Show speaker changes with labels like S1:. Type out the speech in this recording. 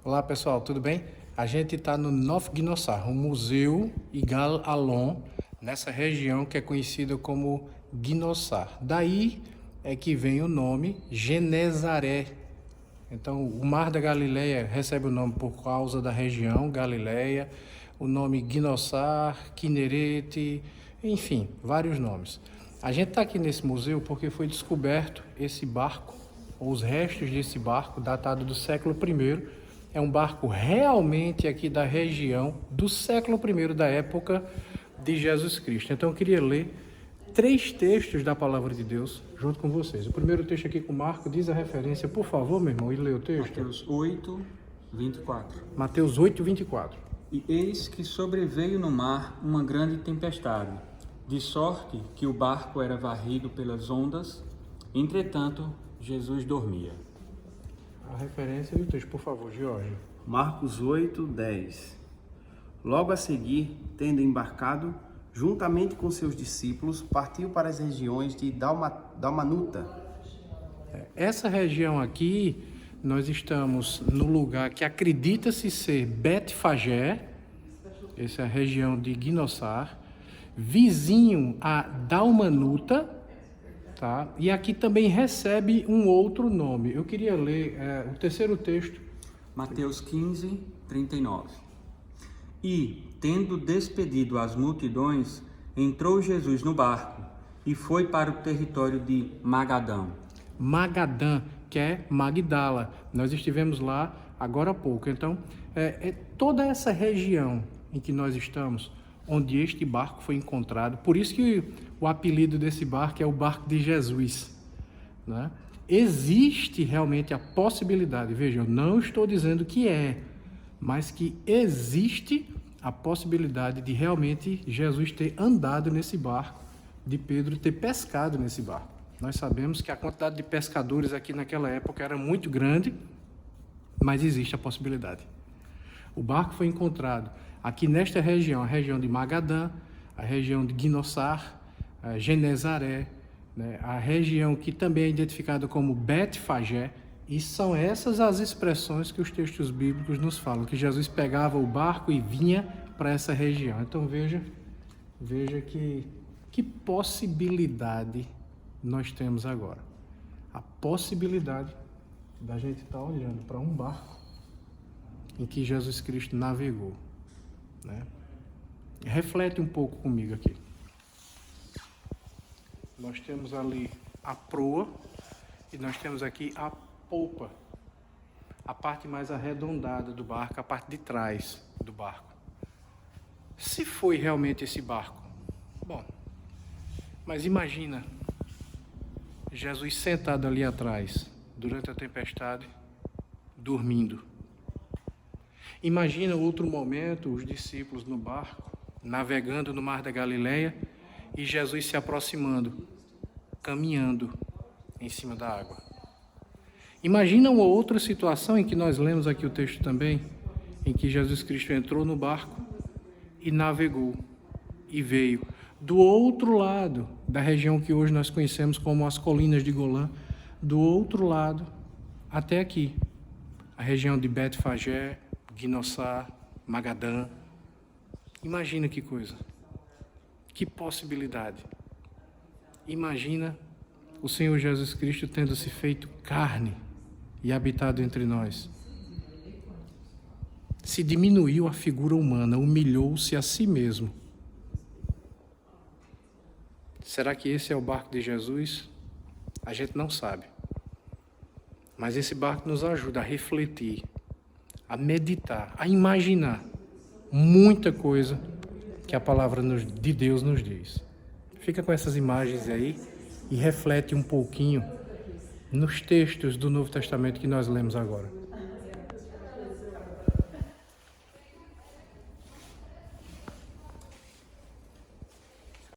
S1: Olá pessoal, tudo bem? A gente está no Nov Gnossar, um museu Igal Alon, nessa região que é conhecida como Gnossar. Daí é que vem o nome Genezaré. Então, o Mar da Galileia recebe o nome por causa da região Galileia, o nome Gnossar, Kinerete, enfim, vários nomes. A gente está aqui nesse museu porque foi descoberto esse barco, ou os restos desse barco, datado do século I. É um barco realmente aqui da região do século I, da época de Jesus Cristo. Então eu queria ler 3 textos da Palavra de Deus junto com vocês. O primeiro texto aqui com Marco diz a referência, por favor, meu irmão, e lê o texto.
S2: Mateus 8, 24.
S1: Mateus 8, 24.
S2: E eis que sobreveio no mar uma grande tempestade, de sorte que o barco era varrido pelas ondas, entretanto Jesus dormia.
S1: A referência do texto, por favor, Jorge.
S3: Marcos 8, 10. Logo a seguir, tendo embarcado, juntamente com seus discípulos, partiu para as regiões de Dalmanuta.
S1: Essa região aqui, nós estamos no lugar que acredita-se ser Betfagé, essa é a região de Gnossar, vizinho a Dalmanuta, tá? E aqui também recebe um outro nome. Eu queria ler o terceiro texto.
S2: Mateus 15, 39. E, tendo despedido as multidões, entrou Jesus no barco e foi para o território de Magadã.
S1: Magadã, que é Magdala. Nós estivemos lá agora há pouco. Então, toda essa região em que nós estamos, onde este barco foi encontrado, por isso que o apelido desse barco é o barco de Jesus, né? Existe realmente a possibilidade, veja, eu não estou dizendo que mas que existe a possibilidade de realmente Jesus ter andado nesse barco, de Pedro ter pescado nesse barco. Nós sabemos que a quantidade de pescadores aqui naquela época era muito grande, mas existe a possibilidade. O barco foi encontrado aqui nesta região, a região de Magadã, a região de Gnossar, Genezaré, né, a região que também é identificada como Betfagé, e são essas as expressões que os textos bíblicos nos falam, que Jesus pegava o barco e vinha para essa região. Então veja que possibilidade nós temos agora. A possibilidade da gente estar olhando para um barco em que Jesus Cristo navegou, né? Reflete um pouco comigo aqui. Nós temos ali a proa e nós temos aqui a polpa, a parte mais arredondada do barco, a parte de trás do barco. Se foi realmente esse barco, bom, mas imagina Jesus sentado ali atrás, durante a tempestade, dormindo. Imagina outro momento, os discípulos no barco, navegando no Mar da Galileia, e Jesus se aproximando, caminhando em cima da água. Imagina uma outra situação em que nós lemos aqui o texto também, em que Jesus Cristo entrou no barco e navegou e veio do outro lado da região que hoje nós conhecemos como as colinas de Golã, do outro lado até aqui, a região de Betfagé, Gnossar, Magadã. Imagina que coisa, que possibilidade. Imagina o Senhor Jesus Cristo tendo se feito carne e habitado entre nós. Se diminuiu a figura humana, humilhou-se a si mesmo. Será que esse é o barco de Jesus? A gente não sabe. Mas esse barco nos ajuda a refletir, a meditar, a imaginar muita coisa que a palavra de Deus nos diz. Fica com essas imagens aí e reflete um pouquinho nos textos do Novo Testamento que nós lemos agora.